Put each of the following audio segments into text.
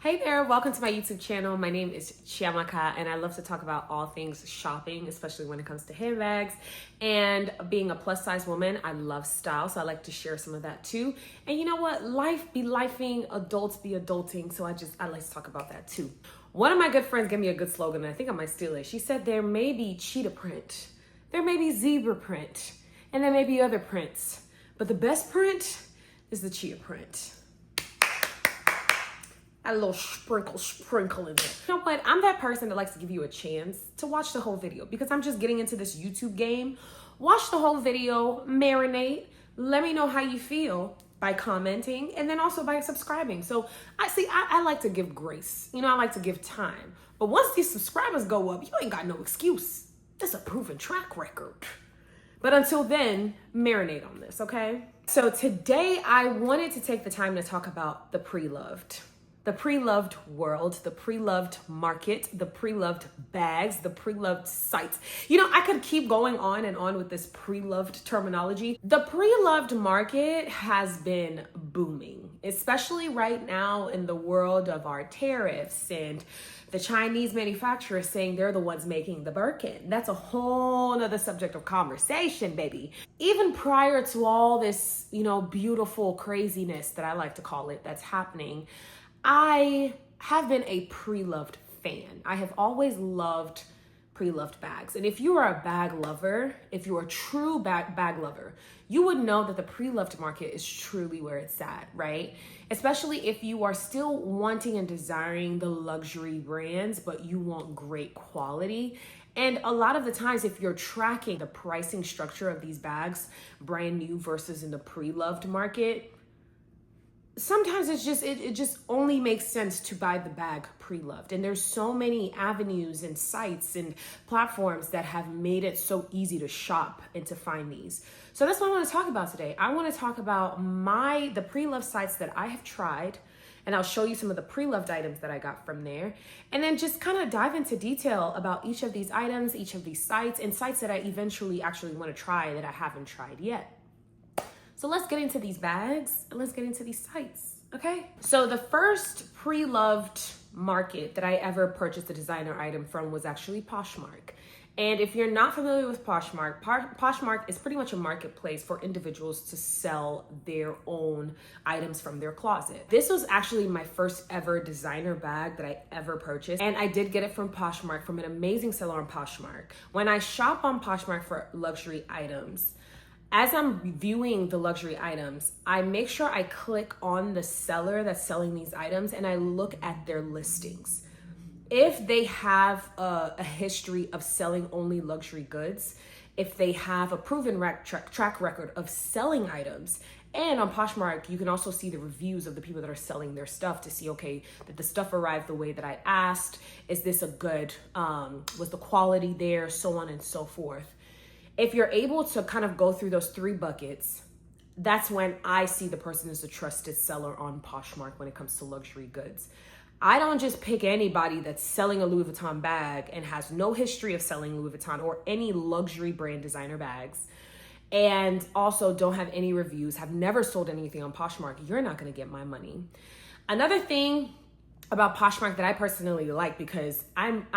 Hey there, welcome to my YouTube channel. My name is Chiamaka and I love to talk about all things shopping, especially when it comes to handbags. And being a plus size woman, I love style, so I like to share some of that too. And you know what? Life be lifing, adults be adulting, so I like to talk about that too. One of my good friends gave me a good slogan, and I think I might steal it. She said, there may be cheetah print, there may be zebra print, and there may be other prints, but the best print is the cheetah print. A little sprinkle in there. You know what? I'm that person that likes to give you a chance to watch the whole video because I'm just getting into this YouTube game. Watch the whole video, marinate, let me know how you feel by commenting and then also by subscribing. So I like to give grace. You know, I like to give time. But once these subscribers go up, you ain't got no excuse. That's a proven track record. But until then, marinate on this, okay? So today I wanted to take the time to talk about the pre-loved. The pre-loved world, the pre-loved market, the pre-loved bags, the pre-loved sites. You know, I could keep going on and on with this pre-loved terminology. The pre-loved market has been booming, especially right now in the world of our tariffs and the Chinese manufacturers saying they're the ones making the Birkin. That's a whole nother subject of conversation, baby. Even prior to all this, you know, beautiful craziness that I like to call it that's happening, I have been a pre-loved fan. I have always loved pre-loved bags. And if you are a bag lover, if you're a true bag lover, you would know that the pre-loved market is truly where it's at, right? Especially if you are still wanting and desiring the luxury brands, but you want great quality. And a lot of the times, if you're tracking the pricing structure of these bags, brand new versus in the pre-loved market, sometimes it just only makes sense to buy the bag pre-loved. And there's so many avenues and sites and platforms that have made it so easy to shop and to find these. So that's what I want to talk about today. I want to talk about the pre-loved sites that I have tried, and I'll show you some of the pre-loved items that I got from there. And then just kind of dive into detail about each of these items, each of these sites, and sites that I eventually actually want to try that I haven't tried yet. So let's get into these bags and let's get into these sites, okay? So the first pre-loved market that I ever purchased a designer item from was actually Poshmark. And if you're not familiar with Poshmark, Poshmark is pretty much a marketplace for individuals to sell their own items from their closet. This was actually my first ever designer bag that I ever purchased. And I did get it from Poshmark, from an amazing seller on Poshmark. When I shop on Poshmark for luxury items, as I'm viewing the luxury items, I make sure I click on the seller that's selling these items and I look at their listings. If they have a history of selling only luxury goods, if they have a proven track record of selling items, and on Poshmark, you can also see the reviews of the people that are selling their stuff to see, okay, did the stuff arrive the way that I asked? Is this a good, was the quality there? So on and so forth. If you're able to kind of go through those three buckets, that's when I see the person as a trusted seller on Poshmark when it comes to luxury goods. I don't just pick anybody that's selling a Louis Vuitton bag and has no history of selling Louis Vuitton or any luxury brand designer bags, and also don't have any reviews, have never sold anything on Poshmark. You're not gonna get my money. Another thing about Poshmark that I personally like, because I'm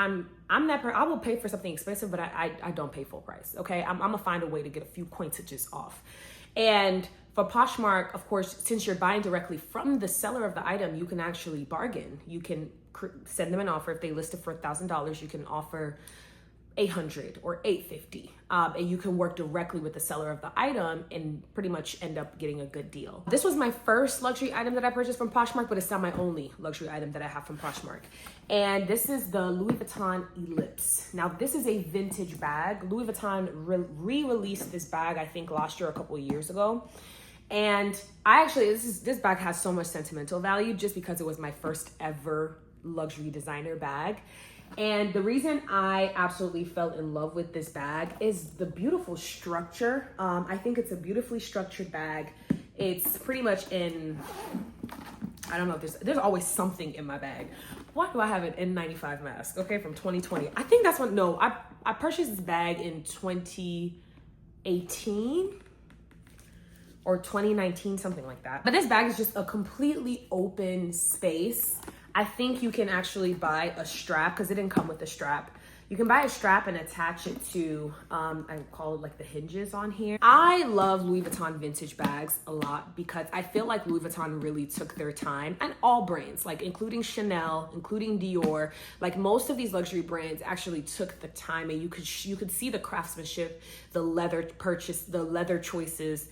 that person, I will pay for something expensive, but I don't pay full price, okay? I'm gonna find a way to get a few cointages off. And for Poshmark, of course, since you're buying directly from the seller of the item, you can actually bargain. You can send them an offer. If they list it for $1,000, you can offer $800 or $850, and you can work directly with the seller of the item and pretty much end up getting a good deal. This was my first luxury item that I purchased from Poshmark, but it's not my only luxury item that I have from Poshmark. And this is the Louis Vuitton Ellipse. Now, this is a vintage bag. Louis Vuitton re-released this bag, I think last year, a couple of years ago. And this bag has so much sentimental value just because it was my first ever luxury designer bag. And the reason I absolutely fell in love with this bag is the beautiful structure. I think it's a beautifully structured bag. It's pretty much in, I don't know, there's always something in my bag. Why do I have an N95 mask, okay, from 2020? I think that's I purchased this bag in 2018 or 2019, something like that. But this bag is just a completely open space. I think you can actually buy a strap, because it didn't come with a strap. You can buy a strap and attach it to, I call it like the hinges on here. I love Louis Vuitton vintage bags a lot because I feel like Louis Vuitton really took their time, and all brands, like including Chanel, including Dior, like most of these luxury brands actually took the time, and you could see the craftsmanship, the leather purchase, the leather choices,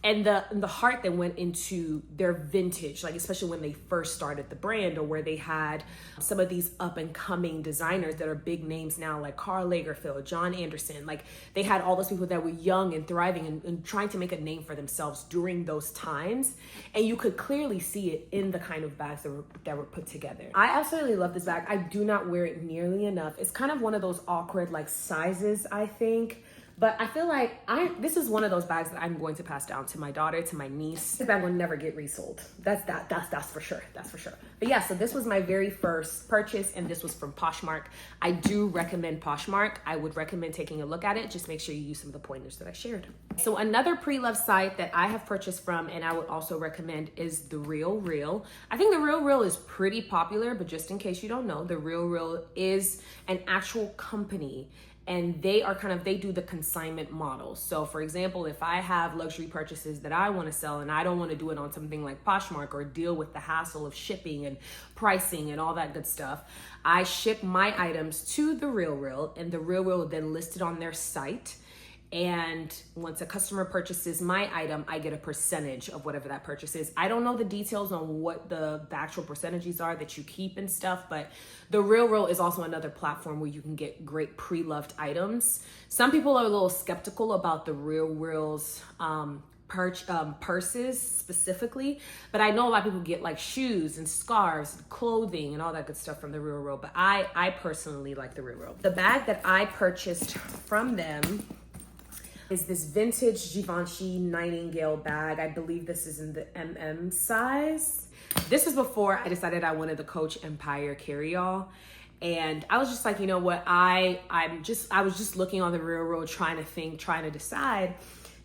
and the heart that went into their vintage, like especially when they first started the brand, or where they had some of these up and coming designers that are big names now, like Karl Lagerfeld, John Anderson. Like they had all those people that were young and thriving and trying to make a name for themselves during those times. And you could clearly see it in the kind of bags that were put together. I absolutely love this bag. I do not wear it nearly enough. It's kind of one of those awkward like sizes, I think. But I feel like this is one of those bags that I'm going to pass down to my daughter, to my niece. This bag will never get resold. That's for sure. That's for sure. But yeah, so this was my very first purchase, and this was from Poshmark. I do recommend Poshmark. I would recommend taking a look at it. Just make sure you use some of the pointers that I shared. So another pre-loved site that I have purchased from, and I would also recommend, is the RealReal. I think the RealReal is pretty popular, but just in case you don't know, the RealReal is an actual company. And they do the consignment model. So for example, if I have luxury purchases that I want to sell and I don't want to do it on something like Poshmark or deal with the hassle of shipping and pricing and all that good stuff, I ship my items to the RealReal, and the RealReal will then list it on their site. And once a customer purchases my item, I get a percentage of whatever that purchase is. I don't know the details on what the actual percentages are that you keep and stuff, but the RealReal is also another platform where you can get great pre-loved items. Some people are a little skeptical about the RealReal's purses specifically, but I know a lot of people get like shoes and scarves, clothing, and all that good stuff from the RealReal, but I personally like the RealReal. The bag that I purchased from them is this vintage Givenchy Nightingale bag. I believe this is in the MM size. This is before I decided I wanted the Coach Empire carry-all. And I was just like, you know what, I was just looking on the RealReal, trying to decide.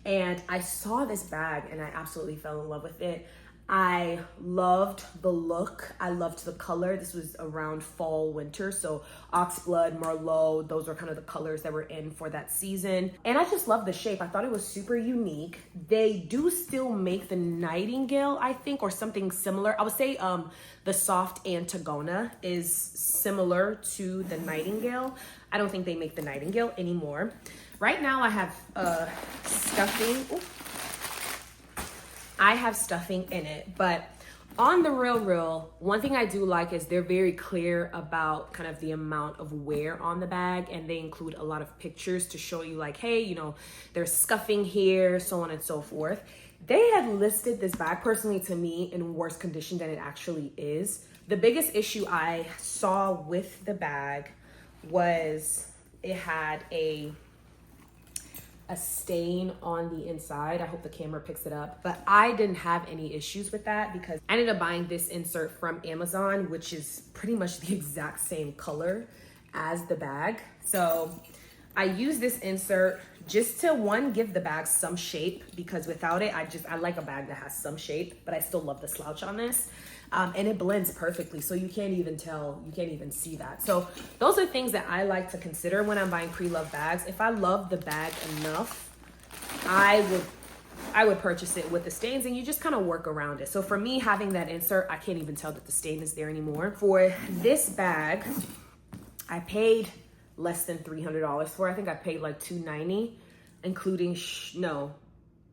And I saw this bag and I absolutely fell in love with it. I loved the look. I loved the color. This was around fall, winter. So Oxblood, Merlot, those are kind of the colors that were in for that season. And I just loved the shape. I thought it was super unique. They do still make the Nightingale, I think, or something similar. I would say the soft Antigona is similar to the Nightingale. I don't think they make the Nightingale anymore. Right now I have stuffing. Ooh. I have stuffing in it, but on the RealReal, one thing I do like is they're very clear about kind of the amount of wear on the bag, and they include a lot of pictures to show you like, hey, you know, there's scuffing here, so on and so forth. They had listed this bag personally to me in worse condition than it actually is. The biggest issue I saw with the bag was it had a stain on the inside. I hope the camera picks it up, but I didn't have any issues with that because I ended up buying this insert from Amazon, which is pretty much the exact same color as the bag. So I use this insert just to, one, give the bag some shape, because without it, I like a bag that has some shape, but I still love the slouch on this. And it blends perfectly, so you can't even tell, you can't even see that. So those are things that I like to consider when I'm buying pre-loved bags. If I love the bag enough, I would purchase it with the stains, and you just kind of work around it. So for me, having that insert, I can't even tell that the stain is there anymore. For this bag, I paid less than $300 for. I think I paid like $290, including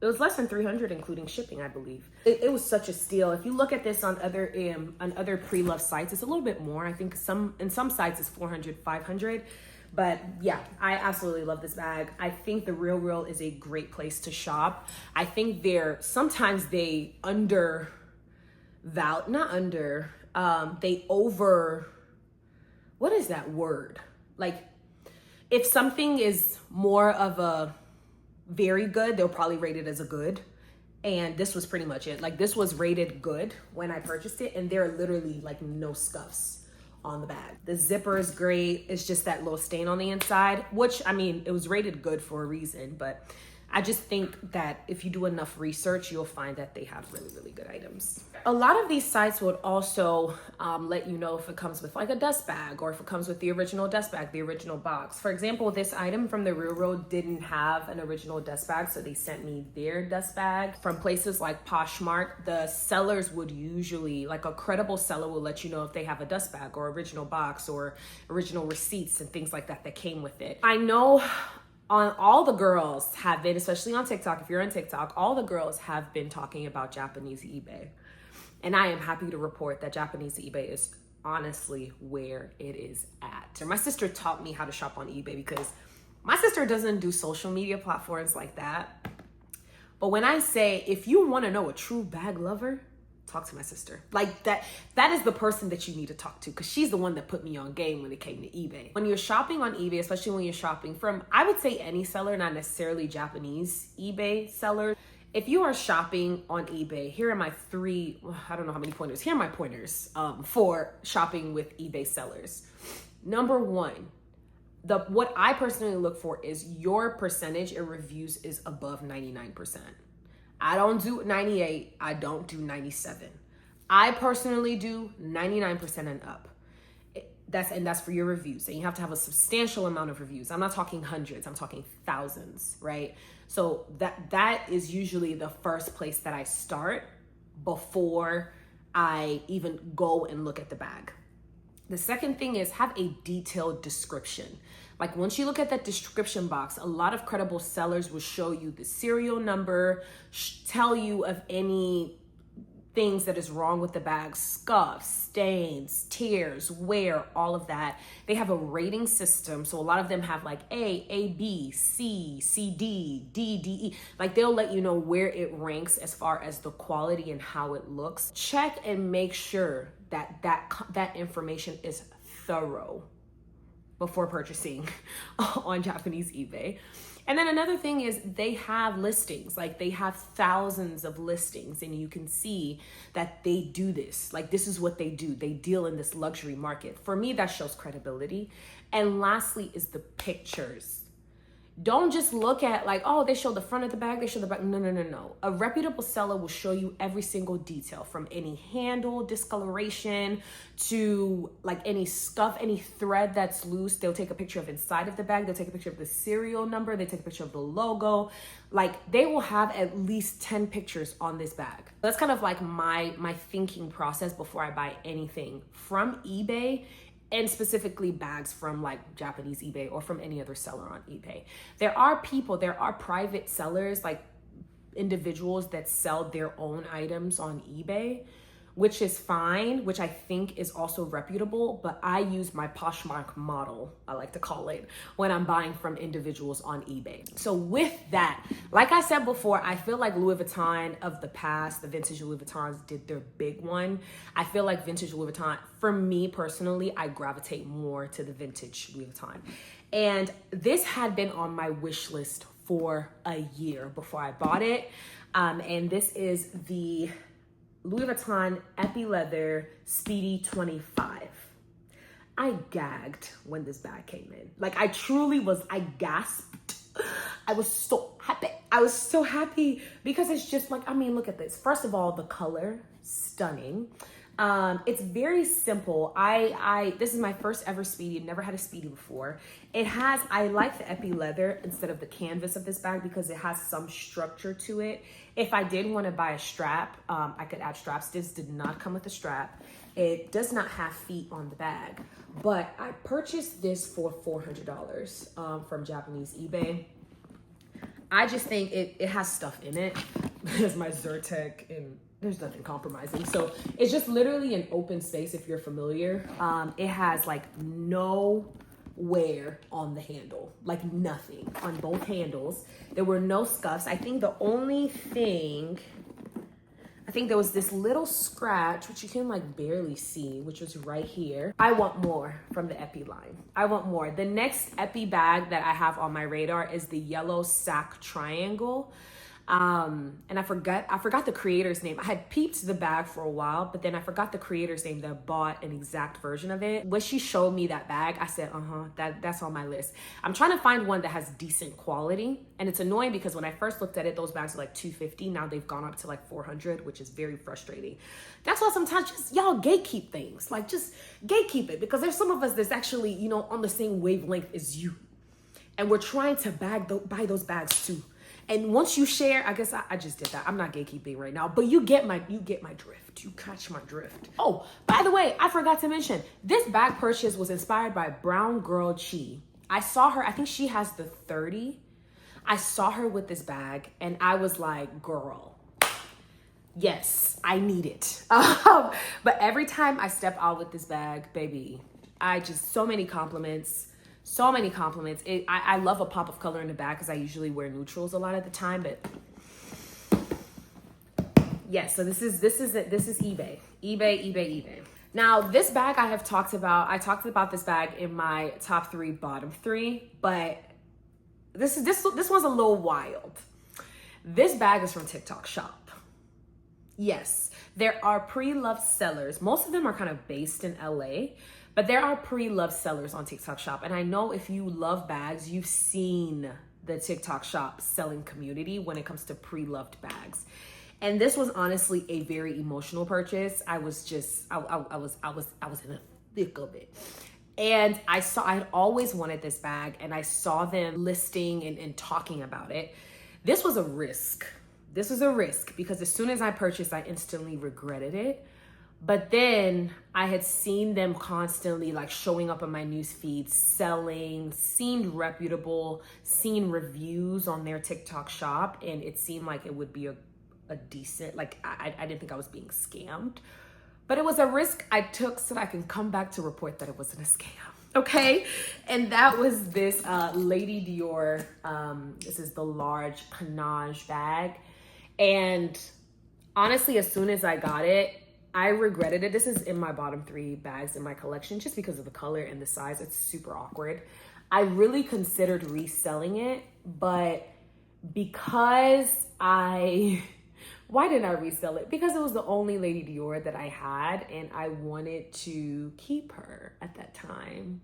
it was less than $300 including shipping, I believe. It was such a steal. If you look at this on other pre-loved sites, it's a little bit more. I think in some sites it's $400, $500. But yeah, I absolutely love this bag. I think the RealReal is a great place to shop. I think sometimes they what is that word? Like, if something is more of a very good, they'll probably rate it as a good. And this was pretty much it. Like, this was rated good when I purchased it, and there are literally like no scuffs on the bag. The zipper is great. It's just that little stain on the inside, which, I mean, it was rated good for a reason, but I just think that if you do enough research, you'll find that they have really, really good items. A lot of these sites would also let you know if it comes with like a dust bag or if it comes with the original dust bag, the original box. For example, this item from the RealReal didn't have an original dust bag, so they sent me their dust bag. From places like Poshmark, the sellers would usually, like a credible seller will let you know if they have a dust bag or original box or original receipts and things like that that came with it. I know all the girls have been, especially on TikTok, if you're on TikTok, all the girls have been talking about Japanese eBay. And I am happy to report that Japanese eBay is honestly where it is at. My sister taught me how to shop on eBay because my sister doesn't do social media platforms like that. But when I say, if you want to know a true bag lover, talk to my sister. Like that is the person that you need to talk to because she's the one that put me on game when it came to eBay. When you're shopping on eBay, especially when you're shopping from, I would say any seller, not necessarily Japanese eBay seller. If you are shopping on eBay, here are my I don't know how many pointers. Here are my pointers for shopping with eBay sellers. Number one, what I personally look for is your percentage in reviews is above 99%. I don't do 98. I don't do 97. I personally do 99% and up. That's for your reviews. And you have to have a substantial amount of reviews. I'm not talking hundreds, I'm talking thousands, right? So that is usually the first place that I start before I even go and look at the bag. The second thing is have a detailed description. Like once you look at that description box, a lot of credible sellers will show you the serial number, tell you of any things that is wrong with the bag, scuffs, stains, tears, wear, all of that. They have a rating system. So a lot of them have like A, B, C, C, D, D, D, E. Like they'll let you know where it ranks as far as the quality and how it looks. Check and make sure that information is thorough before purchasing on Japanese eBay. And then another thing is they have listings, like they have thousands of listings and you can see that they do this. Like this is what they do. They deal in this luxury market. For me, that shows credibility. And lastly is the pictures. Don't just look at like, oh, they show the front of the bag, they show the back. No. A reputable seller will show you every single detail from any handle discoloration to like any scuff, any thread that's loose. They'll take a picture of inside of the bag. They'll take a picture of the serial number. They take a picture of the logo. Like they will have at least 10 pictures on this bag. That's kind of like my thinking process before I buy anything from eBay. And specifically bags from like Japanese eBay or from any other seller on eBay. There are private sellers, like individuals that sell their own items on eBay, which is fine, which I think is also reputable, but I use my Poshmark model, I like to call it, when I'm buying from individuals on eBay. So with that, like I said before, I feel like Louis Vuitton of the past, the vintage Louis Vuittons did their big one. I feel like vintage Louis Vuitton, for me personally, I gravitate more to the vintage Louis Vuitton. And this had been on my wish list for a year before I bought it. And this is the Louis Vuitton Epi Leather Speedy 25. I gagged when this bag came in. Like I gasped. I was so happy. I was so happy because it's just like, I mean, look at this. First of all, the color, stunning. It's very simple. This is my first ever Speedy. Never had a Speedy before. I like the Epi leather instead of the canvas of this bag because it has some structure to it. If I did want to buy a strap, I could add straps. This did not come with a strap. It does not have feet on the bag, but I purchased this for $400 from Japanese eBay. I just think it has stuff in it. There's my Zyrtec and there's nothing compromising. So it's just literally an open space if you're familiar. It has like no wear on the handle, like nothing on both handles. There were no scuffs. I think there was this little scratch, which you can like barely see, which was right here. I want more from the Epi line. I want more. The next Epi bag that I have on my radar is the yellow sack triangle. And I forgot the creator's name. I had peeped the bag for a while, but then I forgot the creator's name that bought an exact version of it. When she showed me that bag, I said, that's on my list. I'm trying to find one that has decent quality. And it's annoying because when I first looked at it, those bags were like $250. Now they've gone up to like $400, which is very frustrating. That's why sometimes just y'all gatekeep things. Like just gatekeep it, because there's some of us that's actually, you know, on the same wavelength as you. And we're trying to buy those bags too. And once you share, I guess I just did that. I'm not gatekeeping right now, but you get my drift. You catch my drift. Oh, by the way, I forgot to mention, this bag purchase was inspired by Brown Girl Chi. I saw her, I think she has the 30. I saw her with this bag and I was like, girl, yes, I need it. But every time I step out with this bag, baby, so many compliments. So many compliments. I love a pop of color in the bag because I usually wear neutrals a lot of the time, but yeah, so this is eBay. Now, this bag I talked about this bag in my top 3, bottom 3, but this one's a little wild. This bag is from TikTok Shop. Yes, there are pre-loved sellers. Most of them are kind of based in LA. But there are pre-loved sellers on TikTok Shop. And I know if you love bags, you've seen the TikTok Shop selling community when it comes to pre-loved bags. And this was honestly a very emotional purchase. I was in the thick of it. And I had always wanted this bag, and I saw them listing and talking about it. This was a risk. This was a risk because as soon as I purchased, I instantly regretted it. But then I had seen them constantly like showing up on my news feed, selling, seemed reputable, seen reviews on their TikTok Shop, and it seemed like it would be a decent, like I didn't think I was being scammed. But it was a risk I took so that I can come back to report that it wasn't a scam. Okay, and that was this Lady Dior. This is the large Cannage bag, and honestly, as soon as I got it, I regretted it. This is in my bottom 3 bags in my collection just because of the color and the size. It's super awkward. I really considered reselling it, but because why didn't I resell it? Because it was the only Lady Dior that I had and I wanted to keep her at that time.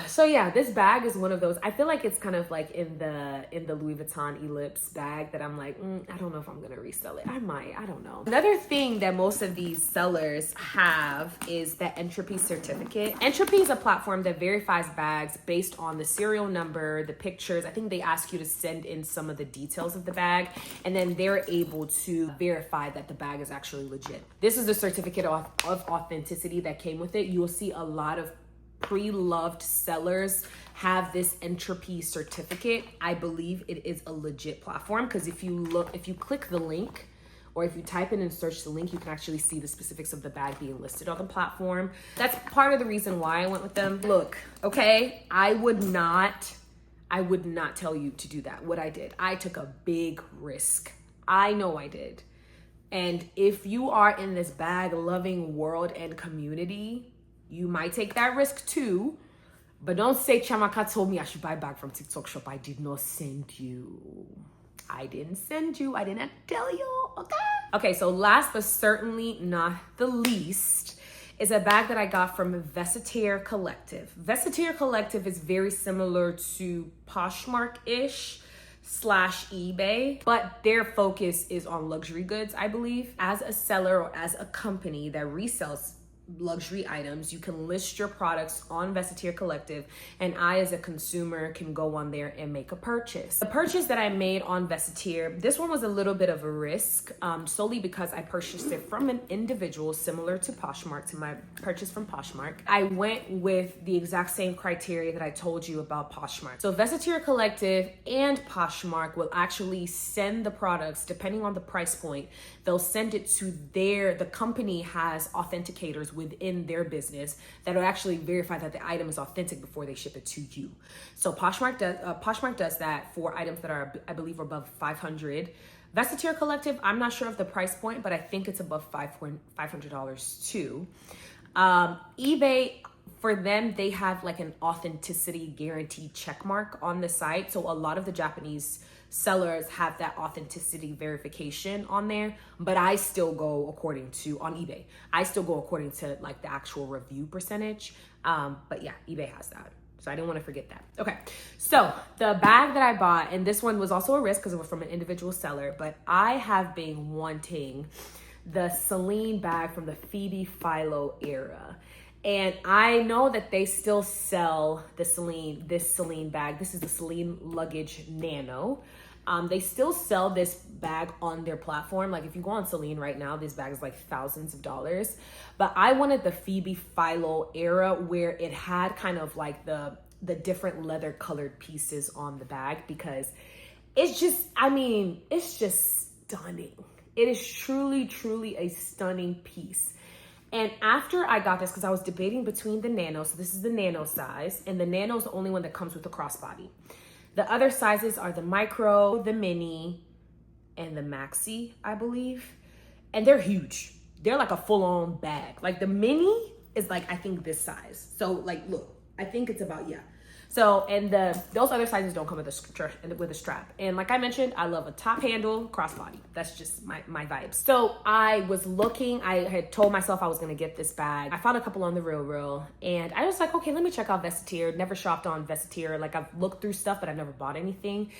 So yeah, this bag is one of those. I feel like it's kind of like in the Louis Vuitton Ellipse bag that I'm like, I don't know if I'm gonna resell it. I might, I don't know. Another thing that most of these sellers have is the Entropy certificate. Entropy is a platform that verifies bags based on the serial number, the pictures. I think they ask you to send in some of the details of the bag, and then they're able to verify that the bag is actually legit. This is a certificate of authenticity that came with it. You will see a lot of pre-loved sellers have this Entropy certificate. I believe it is a legit platform because if you click the link or if you type in and search the link, you can actually see the specifics of the bag being listed on the platform. That's part of the reason why I went with them. Look, okay, I would not tell you to do that. What I did, I took a big risk. I know I did. And if you are in this bag loving world and community, you might take that risk too, but don't say Chamaka told me I should buy bag from TikTok Shop. I did not send you. I didn't send you. I didn't tell you, okay? Okay, so last but certainly not the least is a bag that I got from Vesitaire Collective. Vesitiare Collective is very similar to Poshmark-ish / eBay, but their focus is on luxury goods, I believe. As a seller or as a company that resells luxury items, you can list your products on Vesitaire Collective, and I as a consumer can go on there and make a purchase. The purchase that I made on Vesitaire, this one was a little bit of a risk, solely because I purchased it from an individual similar to Poshmark, to my purchase from Poshmark. I went with the exact same criteria that I told you about Poshmark. So Vesitaire Collective and Poshmark will actually send the products, depending on the price point, they'll send it to the company has authenticators within their business that will actually verify that the item is authentic before they ship it to you. So Poshmark does that for items that are, I believe, above 500. Vesitaire Collective, I'm not sure of the price point, but I think it's above $500 too. eBay, for them, they have like an authenticity guarantee check mark on the site. So a lot of the Japanese sellers have that authenticity verification on there, but I still go according to, on eBay, I still go according to like the actual review percentage. But yeah, eBay has that. So I didn't want to forget that. Okay, so the bag that I bought, and this one was also a risk because it was from an individual seller, but I have been wanting the CELINE bag from the Phoebe Philo era. And I know that they still sell this CELINE bag. This is the CELINE Luggage Nano. They still sell this bag on their platform. Like if you go on CELINE right now, this bag is like thousands of dollars. But I wanted the Phoebe Philo era where it had kind of like the different leather colored pieces on the bag, because it's just, I mean, it's just stunning. It is truly, truly a stunning piece. And after I got this, because I was debating between the Nano, so this is the Nano size, and the Nano is the only one that comes with a crossbody. The other sizes are the Micro, the Mini, and the Maxi, I believe. And they're huge. They're like a full-on bag. Like the Mini is like, I think this size. So like, look, I think it's about, yeah. So, and those other sizes don't come with a strap. And like I mentioned, I love a top handle crossbody. That's just my vibes. So I was looking, I had told myself I was gonna get this bag. I found a couple on the RealReal, and I was like, okay, let me check out Vestiaire. Never shopped on Vestiaire. Like I've looked through stuff, but I've never bought anything.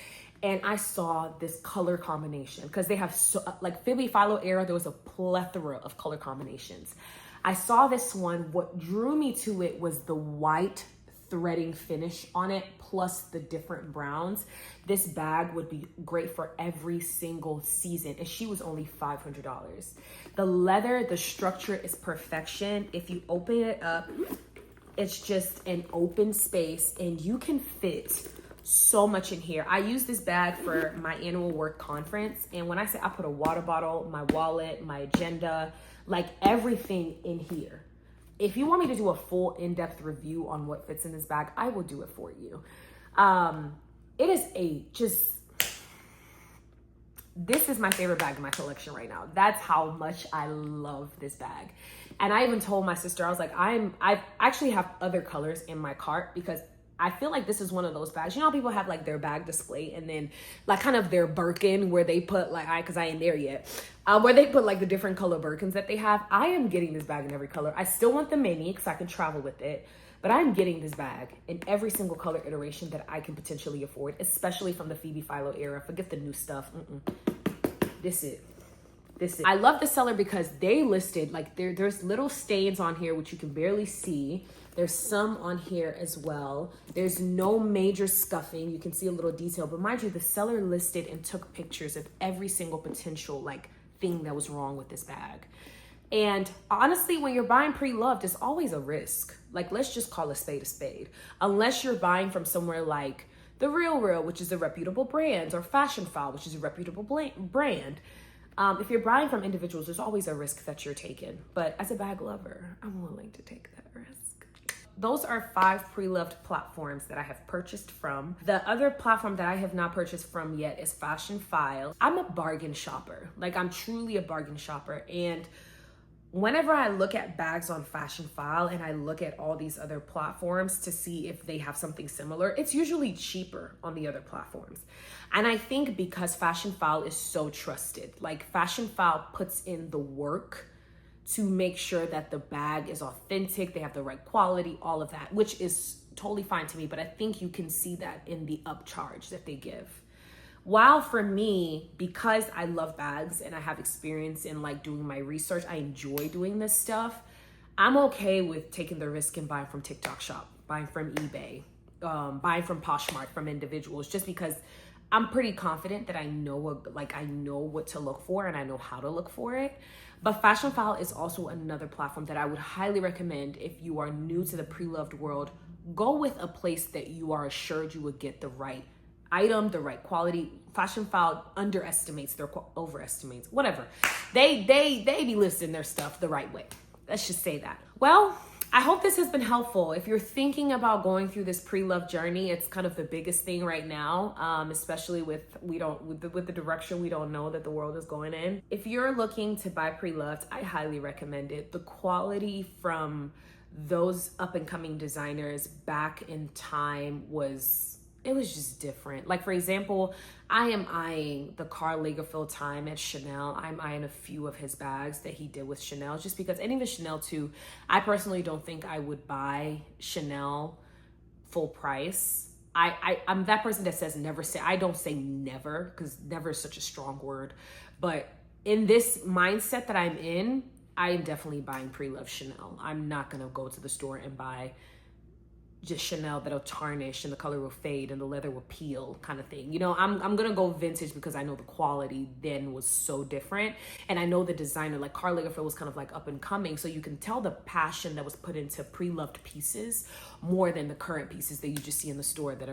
And I saw this color combination, because they have so, like Phoebe Philo era, there was a plethora of color combinations. I saw this one. What drew me to it was the white threading finish on it, plus the different browns. This bag would be great for every single season, and she was only $500. The leather, the structure is perfection. If you open it up, it's just an open space, and you can fit so much in here. I use this bag for my annual work conference, and when I say I put a water bottle, my wallet, my agenda, like everything in here. If you want me to do a full in-depth review on what fits in this bag, I will do it for you. It is this is my favorite bag in my collection right now. That's how much I love this bag. And I even told my sister, I was like, I actually have other colors in my cart, because I feel like this is one of those bags. You know how people have like their bag display and then like kind of their Birkin where they put like, because I ain't there yet, where they put like the different color Birkins that they have. I am getting this bag in every color. I still want the Mini because I can travel with it, but I'm getting this bag in every single color iteration that I can potentially afford, especially from the Phoebe Philo era. Forget the new stuff. This is. I love the seller because they listed like there's little stains on here which you can barely see. There's some on here as well. There's no major scuffing. You can see a little detail, but mind you, the seller listed and took pictures of every single potential like thing that was wrong with this bag. And honestly, when you're buying pre-loved, it's always a risk. Like, let's just call a spade, unless you're buying from somewhere like the RealReal, which is a reputable brand, or Fashion File, which is a reputable brand. If you're buying from individuals, there's always a risk that you're taking. But as a bag lover, I'm willing to take that risk. Those are 5 pre-loved platforms that I have purchased from. The other platform that I have not purchased from yet is Fashion File. I'm a bargain shopper. Like, I'm truly a bargain shopper. And whenever I look at bags on Fashion File and I look at all these other platforms to see if they have something similar, it's usually cheaper on the other platforms. And I think because Fashion File is so trusted, like Fashion File puts in the work to make sure that the bag is authentic, they have the right quality, all of that, which is totally fine to me, but I think you can see that in the upcharge that they give. While for me, because I love bags and I have experience in like doing my research, I enjoy doing this stuff, I'm okay with taking the risk and buying from TikTok Shop, buying from eBay, buying from Poshmark, from individuals, just because I'm pretty confident that I know what to look for and I know how to look for it. But Fashion File is also another platform that I would highly recommend if you are new to the pre-loved world. Go with a place that you are assured you would get the right item, the right quality. Fashion File underestimates, overestimates, whatever. They be listing their stuff the right way. Let's just say that. Well, I hope this has been helpful. If you're thinking about going through this pre-love journey, it's kind of the biggest thing right now, especially with the direction we don't know that the world is going in. If you're looking to buy pre-loved, I highly recommend it. The quality from those up and coming designers back in time was it was just different. Like, for example, I am eyeing the Karl Lagerfeld time at Chanel. I'm eyeing a few of his bags that he did with Chanel, just because, and even Chanel too, I personally don't think I would buy Chanel full price. I'm that person that says never say, I don't say never, because never is such a strong word. But in this mindset that I'm in, I am definitely buying pre-loved Chanel. I'm not gonna go to the store and buy just Chanel that'll tarnish and the color will fade and the leather will peel kind of thing. You know, I'm gonna go vintage because I know the quality then was so different. And I know the designer, like Karl Lagerfeld was kind of like up and coming. So you can tell the passion that was put into pre-loved pieces more than the current pieces that you just see in the store that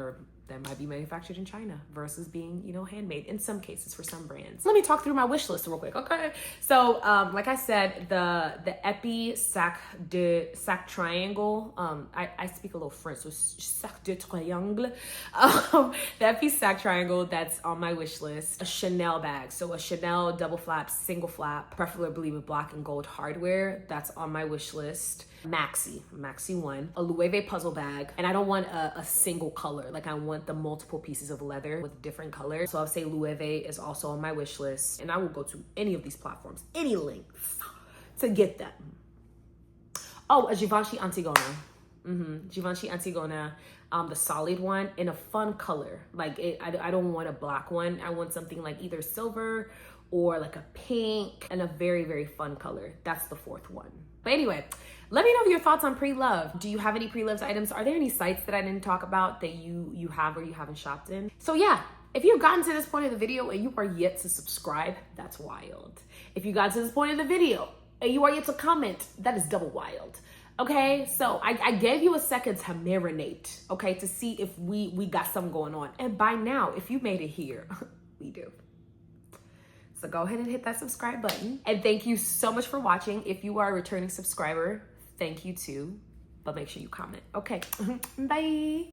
might be manufactured in China versus being, you know, handmade in some cases for some brands. Let me talk through my wish list real quick, okay? So, like I said, the Epi sac triangle, I speak a little French, so sac de triangle. The Epi sac triangle, that's on my wish list. A Chanel bag, so a Chanel double flap, single flap, preferably with black and gold hardware, that's on my wish list. Maxi one, a Loewe puzzle bag, and I don't want a single color. Like, I want the multiple pieces of leather with different colors. So I'll say Loewe is also on my wish list, and I will go to any of these platforms, any links to get them. Oh, a Givenchy Antigona. Givenchy Antigona, the solid one in a fun color. Like, I don't want a black one. I want something like either silver or like a pink and a very, very fun color. That's the fourth one. But anyway, let me know your thoughts on pre-love. Do you have any pre-loved items? Are there any sites that I didn't talk about that you have or you haven't shopped in? So yeah, if you've gotten to this point of the video and you are yet to subscribe, that's wild. If you got to this point of the video and you are yet to comment, that is double wild. Okay, so I gave you a second to marinate, okay, to see if we got something going on. And by now, if you made it here, we do. So go ahead and hit that subscribe button. And thank you so much for watching. If you are a returning subscriber, thank you too. But make sure you comment. Okay, bye.